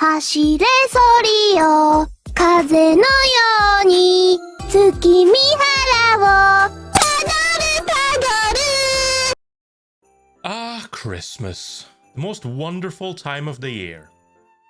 走れソリよ風のように月見原をたどるたどる Ah, Christmas. The most wonderful time of the year.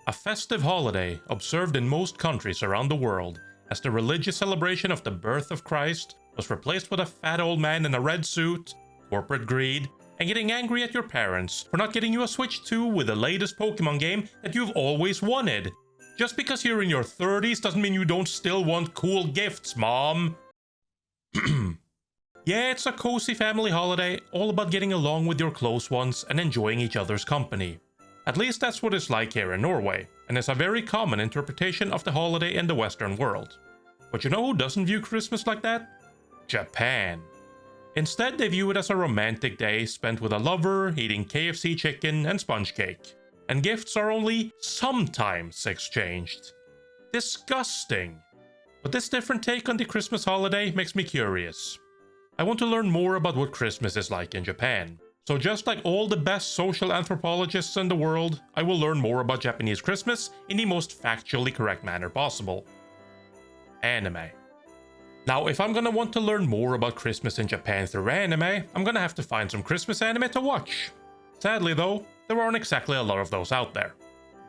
A festive holiday observed in most countries around the world as the religious celebration of the birth of Christ was replaced with a fat old man in a red suit, corporate greed, and getting angry at your parents for not getting you a Switch 2 with the latest Pokemon game that you've always wanted. Just because you're in your 30s doesn't mean you don't still want cool gifts, Mom. Yeah, it's a cozy family holiday, all about getting along with your close ones and enjoying each other's company. At least that's what it's like here in Norway, and it's a very common interpretation of the holiday in the Western world. But you know who doesn't view Christmas like that? Japan. Instead, they view it as a romantic day spent with a lover, eating KFC chicken and sponge cake. And gifts are only sometimes exchanged. Disgusting. But this different take on the Christmas holiday makes me curious. I want to learn more about what Christmas is like in Japan. So just like all the best social anthropologists in the world, I will learn more about Japanese Christmas in the most factually correct manner possible. Anime. Now, if I'm gonna want to learn more about Christmas in Japan through anime, I'm gonna have to find some Christmas anime to watch. Sadly though, there aren't exactly a lot of those out there.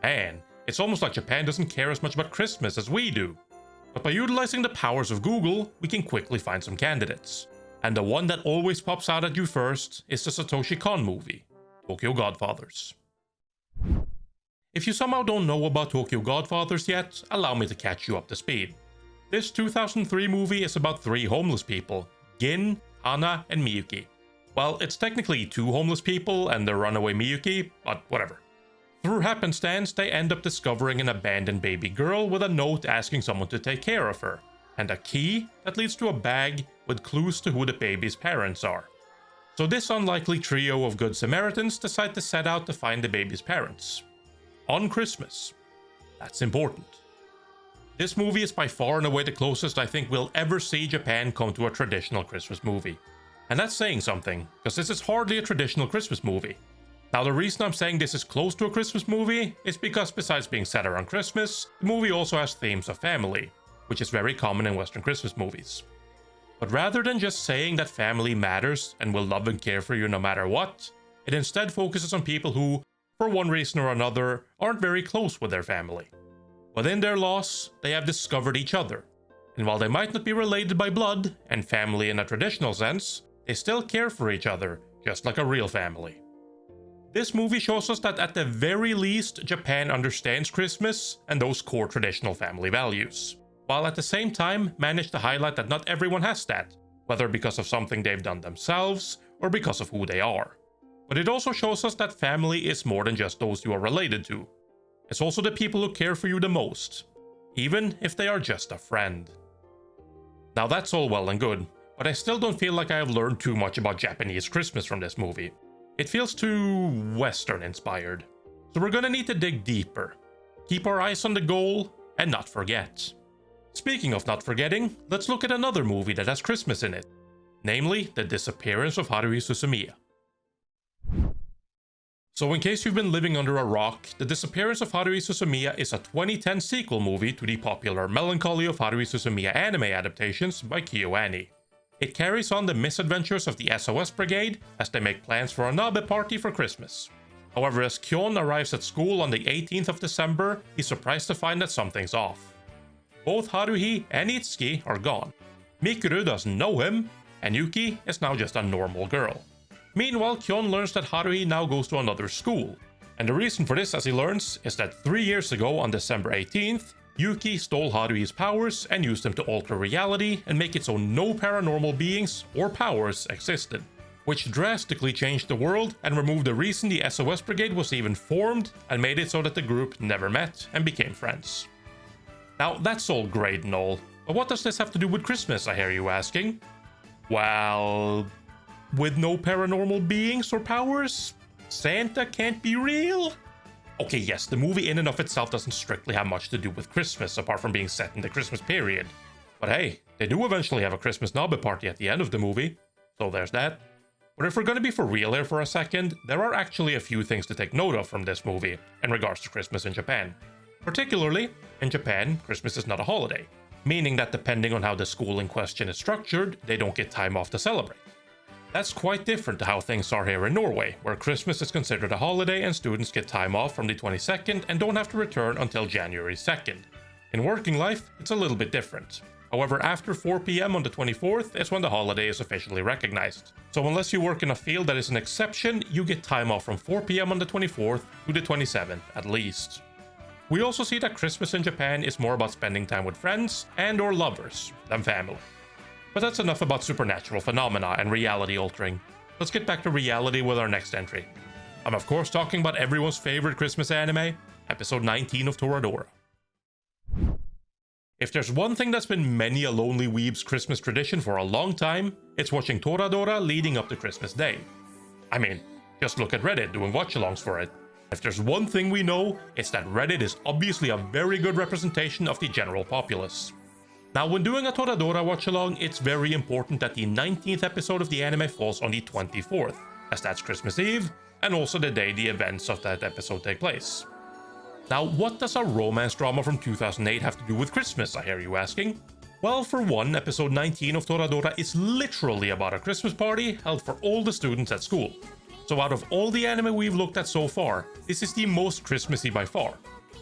And it's almost like Japan doesn't care as much about Christmas as we do. But by utilizing the powers of Google, we can quickly find some candidates. And the one that always pops out at you first is the Satoshi Kon movie, Tokyo Godfathers. If you somehow don't know about Tokyo Godfathers yet, allow me to catch you up to speed. This 2003 movie is about three homeless people, Gin, Hana, and Miyuki. Well, it's technically two homeless people and their runaway Miyuki, but whatever. Through happenstance, they end up discovering an abandoned baby girl with a note asking someone to take care of her, and a key that leads to a bag with clues to who the baby's parents are. So this unlikely trio of good Samaritans decide to set out to find the baby's parents. On Christmas. That's important. This movie is by far and away the closest I think we'll ever see Japan come to a traditional Christmas movie. And that's saying something, because this is hardly a traditional Christmas movie. Now the reason I'm saying this is close to a Christmas movie is because besides being set around Christmas, the movie also has themes of family, which is very common in Western Christmas movies. But rather than just saying that family matters and will love and care for you no matter what, it instead focuses on people who, for one reason or another, aren't very close with their family. Within their loss, they have discovered each other, and while they might not be related by blood and family in a traditional sense, they still care for each other, just like a real family. This movie shows us that at the very least, Japan understands Christmas and those core traditional family values, while at the same time managed to highlight that not everyone has that, whether because of something they've done themselves or because of who they are. But it also shows us that family is more than just those you are related to. It's also the people who care for you the most, even if they are just a friend. Now that's all well and good, but I still don't feel like I have learned too much about Japanese Christmas from this movie. It feels too Western inspired. So we're gonna need to dig deeper, keep our eyes on the goal, and not forget. Speaking of not forgetting, let's look at another movie that has Christmas in it, namely The Disappearance of Haruhi Suzumiya. So in case you've been living under a rock, The Disappearance of Haruhi Suzumiya is a 2010 sequel movie to the popular Melancholy of Haruhi Suzumiya anime adaptations by KyoAni. It carries on the misadventures of the SOS Brigade as they make plans for a Nabe party for Christmas. However, as Kyon arrives at school on the 18th of December, he's surprised to find that something's off. Both Haruhi and Itsuki are gone. Mikuru doesn't know him, and Yuki is now just a normal girl. Meanwhile, Kyon learns that Haruhi now goes to another school. And the reason for this, as he learns, is that 3 years ago on December 18th, Yuki stole Haruhi's powers and used them to alter reality and make it so no paranormal beings or powers existed, which drastically changed the world and removed the reason the SOS Brigade was even formed and made it so that the group never met and became friends. Now that's all great and all, but what does this have to do with Christmas, I hear you asking? Well, with no paranormal beings or powers, Santa can't be real? Okay, yes, the movie in and of itself doesn't strictly have much to do with Christmas apart from being set in the Christmas period. But hey, they do eventually have a Christmas Nabe party at the end of the movie, so there's that. But if we're gonna be for real here for a second, there are actually a few things to take note of from this movie in regards to Christmas in Japan. Particularly, in Japan, Christmas is not a holiday, meaning that depending on how the school in question is structured, they don't get time off to celebrate. That's quite different to how things are here in Norway, where Christmas is considered a holiday and students get time off from the 22nd and don't have to return until January 2nd. In working life, it's a little bit different. However, after 4 p.m. on the 24th is when the holiday is officially recognized. So unless you work in a field that is an exception, you get time off from 4 p.m. on the 24th to the 27th at least. We also see that Christmas in Japan is more about spending time with friends and or lovers than family. But that's enough about supernatural phenomena and reality altering. Let's get back to reality with our next entry. I'm of course talking about everyone's favorite Christmas anime, episode 19 of Toradora. If there's one thing that's been many a lonely weeb's Christmas tradition for a long time, it's watching Toradora leading up to Christmas Day. I mean, just look at Reddit doing watch-alongs for it. If there's one thing we know, it's that Reddit is obviously a very good representation of the general populace. Now, when doing a Toradora watch-along, it's very important that the 19th episode of the anime falls on the 24th, as that's Christmas Eve, and also the day the events of that episode take place. Now, what does a romance drama from 2008 have to do with Christmas, I hear you asking? Well, for one, episode 19 of Toradora is literally about a Christmas party held for all the students at school. So out of all the anime we've looked at so far, this is the most Christmassy by far.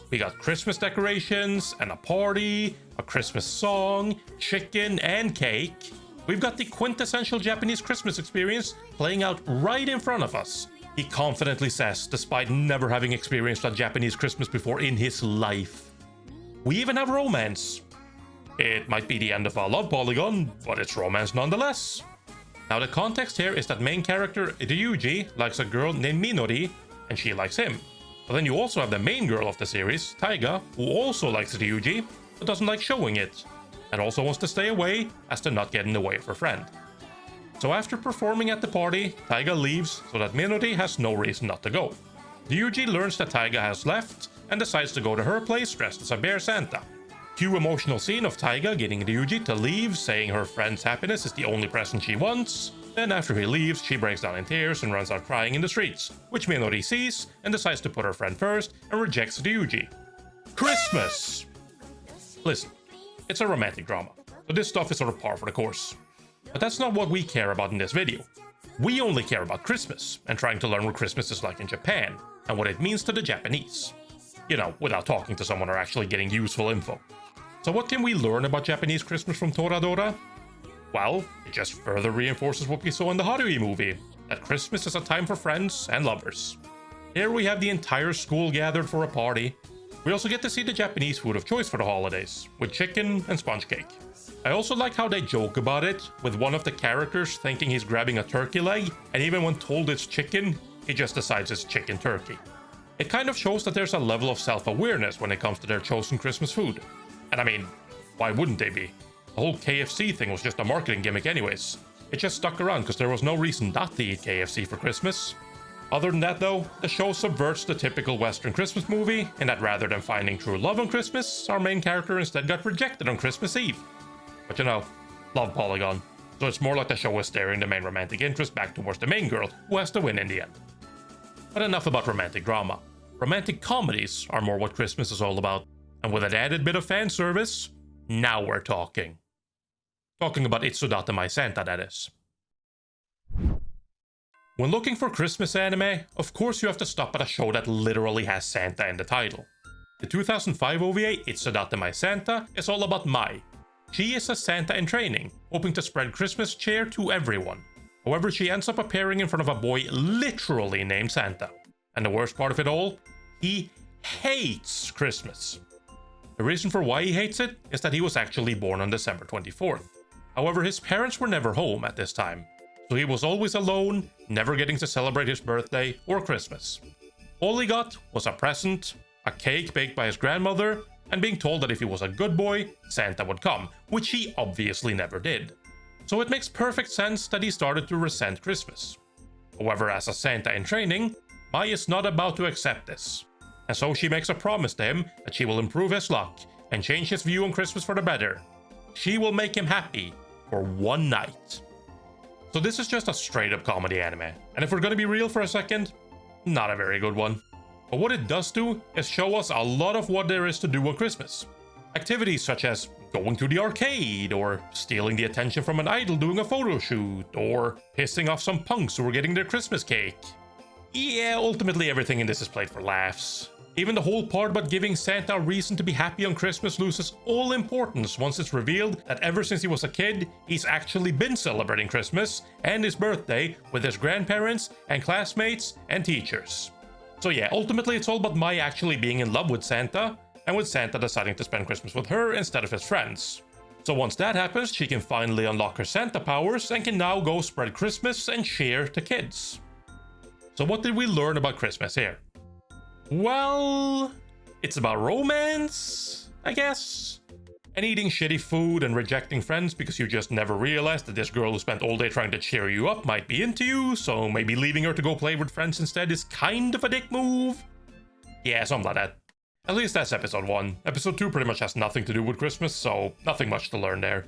We got Christmas decorations, and a party, a Christmas song, chicken, and cake. We've got the quintessential Japanese Christmas experience playing out right in front of us. He confidently says, despite never having experienced a Japanese Christmas before in his life. We even have romance. It might be the end of a love polygon, but it's romance nonetheless. Now the context here is that main character Ryuji likes a girl named Minori, and she likes him. But then you also have the main girl of the series, Taiga, who also likes Ryuji, but doesn't like showing it, and also wants to stay away as to not get in the way of her friend. So after performing at the party, Taiga leaves so that Minori has no reason not to go. Ryuji learns that Taiga has left and decides to go to her place dressed as a bear Santa. Cue emotional scene of Taiga getting Ryuji to leave, saying her friend's happiness is the only present she wants. Then after he leaves, she breaks down in tears and runs out crying in the streets, which Minori sees and decides to put her friend first and rejects Ryuji. Christmas! Listen, it's a romantic drama, so this stuff is sort of par for the course. But that's not what we care about in this video. We only care about Christmas and trying to learn what Christmas is like in Japan and what it means to the Japanese. You know, without talking to someone or actually getting useful info. So what can we learn about Japanese Christmas from Toradora? Well, it just further reinforces what we saw in the Haruhi movie, that Christmas is a time for friends and lovers. Here we have the entire school gathered for a party. We also get to see the Japanese food of choice for the holidays, with chicken and sponge cake. I also like how they joke about it, with one of the characters thinking he's grabbing a turkey leg, and even when told it's chicken, he just decides it's chicken turkey. It kind of shows that there's a level of self-awareness when it comes to their chosen Christmas food. And I mean, why wouldn't they be? The whole KFC thing was just a marketing gimmick anyways. It just stuck around because there was no reason not to eat KFC for Christmas. Other than that though, the show subverts the typical Western Christmas movie, in that rather than finding true love on Christmas, our main character instead got rejected on Christmas Eve. But you know, love polygon. So it's more like the show is steering the main romantic interest back towards the main girl, who has to win in the end. But enough about romantic drama. Romantic comedies are more what Christmas is all about. And with an added bit of fan service, now we're talking. Talking about Itsudatte My Santa, that is. When looking for Christmas anime, of course you have to stop at a show that literally has Santa in the title. The 2005 OVA Itsudatte My Santa is all about Mai. She is a Santa in training, hoping to spread Christmas cheer to everyone. However, she ends up appearing in front of a boy literally named Santa. And the worst part of it all, he hates Christmas. The reason for why he hates it is that he was actually born on December 24th. However, his parents were never home at this time, so he was always alone, never getting to celebrate his birthday or Christmas. All he got was a present, a cake baked by his grandmother, and being told that if he was a good boy, Santa would come, which he obviously never did. So it makes perfect sense that he started to resent Christmas. However, as a Santa in training, Mai is not about to accept this. And so she makes a promise to him that she will improve his luck and change his view on Christmas for the better. She will make him happy for one night. So this is just a straight up comedy anime. And if we're gonna be real for a second, not a very good one. But what it does do is show us a lot of what there is to do on Christmas. Activities such as going to the arcade, or stealing the attention from an idol doing a photo shoot, or pissing off some punks who are getting their Christmas cake. Yeah, ultimately everything in this is played for laughs. Even the whole part about giving Santa a reason to be happy on Christmas loses all importance once it's revealed that ever since he was a kid, he's actually been celebrating Christmas and his birthday with his grandparents and classmates and teachers. So yeah, ultimately it's all about Mai actually being in love with Santa, and with Santa deciding to spend Christmas with her instead of his friends. So once that happens, she can finally unlock her Santa powers and can now go spread Christmas and cheer to kids. So what did we learn about Christmas here? Well, it's about romance, I guess. And eating shitty food and rejecting friends because you just never realized that this girl who spent all day trying to cheer you up might be into you, so maybe leaving her to go play with friends instead is kind of a dick move. Yeah, something like that. At least that's episode 1. Episode 2 pretty much has nothing to do with Christmas, so nothing much to learn there.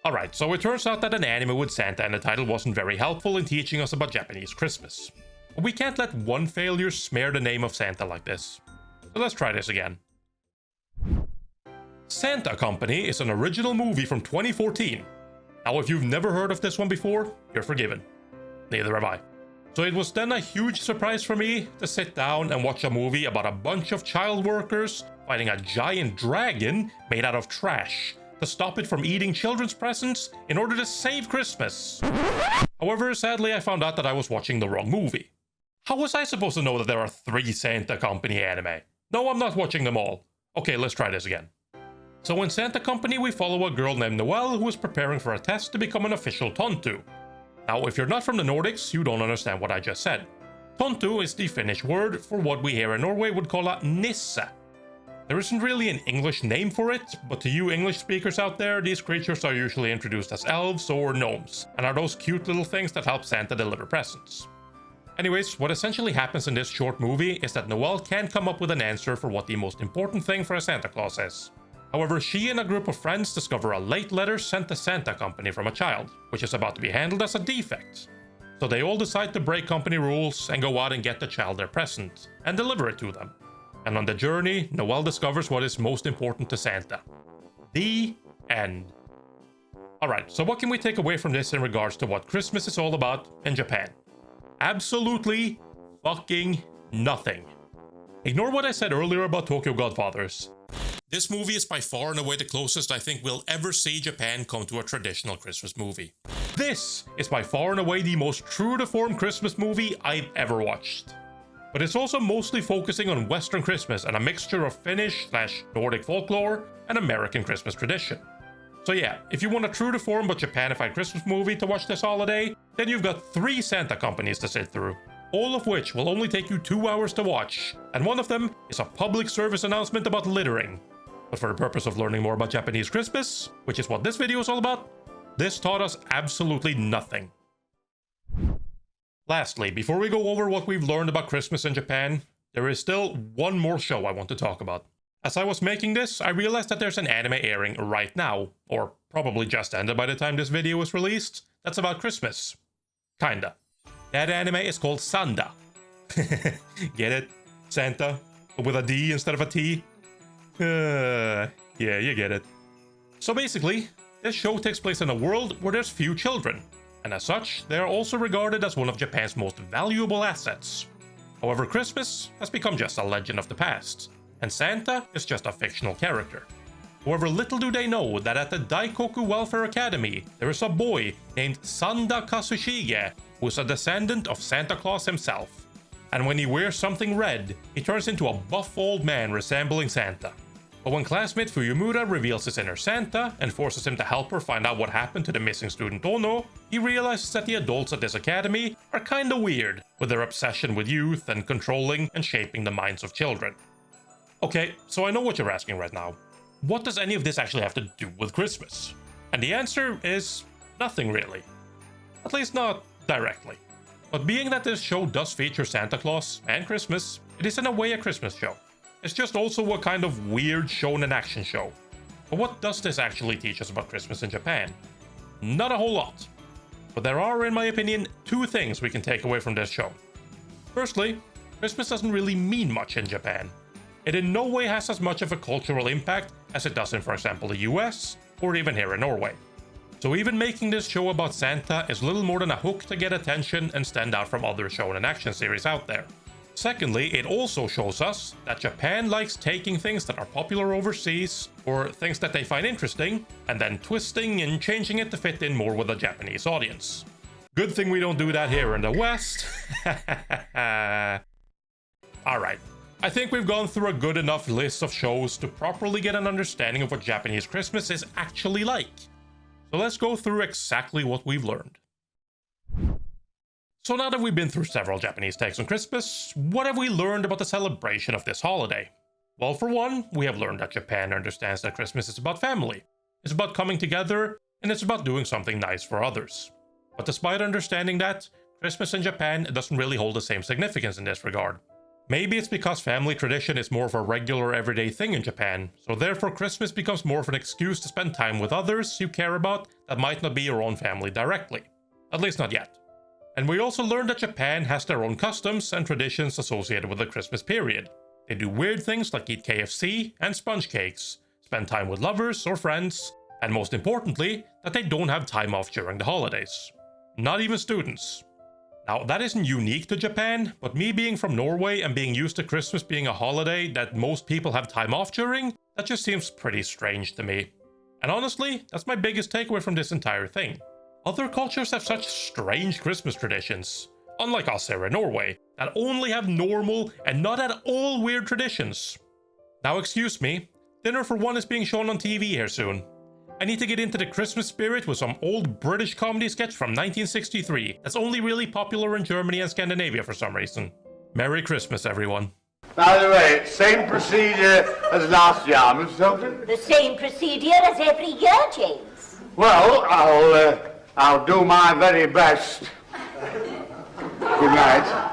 Alright, so it turns out that an anime with Santa in the title wasn't very helpful in teaching us about Japanese Christmas. But we can't let one failure smear the name of Santa like this. So let's try this again. Santa Company is an original movie from 2014. Now if you've never heard of this one before, you're forgiven. Neither have I. So it was then a huge surprise for me to sit down and watch a movie about a bunch of child workers fighting a giant dragon made out of trash to stop it from eating children's presents in order to save Christmas. However, sadly I found out that I was watching the wrong movie. How was I supposed to know that there are 3 Santa Company anime? No, I'm not watching them all. Okay, let's try this again. So in Santa Company we follow a girl named Noelle who is preparing for a test to become an official Tontu. Now, if you're not from the Nordics, you don't understand what I just said. Tontu is the Finnish word for what we here in Norway would call a nisse. There isn't really an English name for it, but to you English speakers out there, these creatures are usually introduced as elves or gnomes, and are those cute little things that help Santa deliver presents. Anyways, what essentially happens in this short movie is that Noelle can't come up with an answer for what the most important thing for a Santa Claus is. However, she and a group of friends discover a late letter sent to Santa Company from a child, which is about to be handled as a defect. So they all decide to break company rules and go out and get the child their present, and deliver it to them. And on the journey, Noelle discovers what is most important to Santa. The end. Alright, so what can we take away from this in regards to what Christmas is all about in Japan? Absolutely fucking nothing. Ignore what I said earlier about Tokyo Godfathers. This movie is by far and away the closest I think we'll ever see Japan come to a traditional Christmas movie. This is by far and away the most true to form Christmas movie I've ever watched. But it's also mostly focusing on Western Christmas and a mixture of Finnish/Nordic folklore and American Christmas tradition. So yeah, if you want a true to form but Japanified Christmas movie to watch this holiday, then you've got 3 Santa Companies to sit through. All of which will only take you 2 hours to watch, and one of them is a public service announcement about littering. But for the purpose of learning more about Japanese Christmas, which is what this video is all about, this taught us absolutely nothing. Lastly, before we go over what we've learned about Christmas in Japan, there is still one more show I want to talk about. As I was making this, I realized that there's an anime airing right now, or probably just ended by the time this video is released, that's about Christmas. Kinda. That anime is called Sanda. Get it? Santa? But with a D instead of a T? Yeah, you get it. So basically, this show takes place in a world where there's few children, and as such, they are also regarded as one of Japan's most valuable assets. However, Christmas has become just a legend of the past, and Santa is just a fictional character. However, little do they know that at the Daikoku Welfare Academy, there is a boy named Sanda Kazushige, who is a descendant of Santa Claus himself. And when he wears something red, he turns into a buff old man resembling Santa. But when classmate Fuyumura reveals his inner Santa and forces him to help her find out what happened to the missing student Ono, he realizes that the adults at this academy are kinda weird, with their obsession with youth and controlling and shaping the minds of children. Okay, so I know what you're asking right now. What does any of this actually have to do with Christmas? And the answer is nothing really. At least not directly. But being that this show does feature Santa Claus and Christmas, it is in a way a Christmas show. It's just also a kind of weird shonen action show. But what does this actually teach us about Christmas in Japan? Not a whole lot. But there are, in my opinion, 2 things we can take away from this show. Firstly, Christmas doesn't really mean much in Japan. It in no way has as much of a cultural impact as it does in, for example, the US, or even here in Norway. So even making this show about Santa is little more than a hook to get attention and stand out from other shonen action series out there. Secondly, it also shows us that Japan likes taking things that are popular overseas, or things that they find interesting, and then twisting and changing it to fit in more with a Japanese audience. Good thing we don't do that here in the West. Alright, I think we've gone through a good enough list of shows to properly get an understanding of what Japanese Christmas is actually like. So let's go through exactly what we've learned. So now that we've been through several Japanese takes on Christmas, what have we learned about the celebration of this holiday? Well, for one, we have learned that Japan understands that Christmas is about family. It's about coming together, and it's about doing something nice for others. But despite understanding that, Christmas in Japan doesn't really hold the same significance in this regard. Maybe it's because family tradition is more of a regular everyday thing in Japan, so therefore Christmas becomes more of an excuse to spend time with others you care about that might not be your own family directly. At least not yet. And we also learned that Japan has their own customs and traditions associated with the Christmas period. They do weird things like eat KFC and sponge cakes, spend time with lovers or friends, and most importantly, that they don't have time off during the holidays. Not even students. Now, that isn't unique to Japan, but me being from Norway and being used to Christmas being a holiday that most people have time off during, that just seems pretty strange to me. And honestly, that's my biggest takeaway from this entire thing. Other cultures have such strange Christmas traditions, unlike us here in Norway, that only have normal and not at all weird traditions. Now excuse me, Dinner for One is being shown on TV here soon. I need to get into the Christmas spirit with some old British comedy sketch from 1963 that's only really popular in Germany and Scandinavia for some reason. Merry Christmas, everyone. By the way, same procedure as last year, Miss Hilton? The same procedure as every year, James. Well, I'll do my very best. Good night.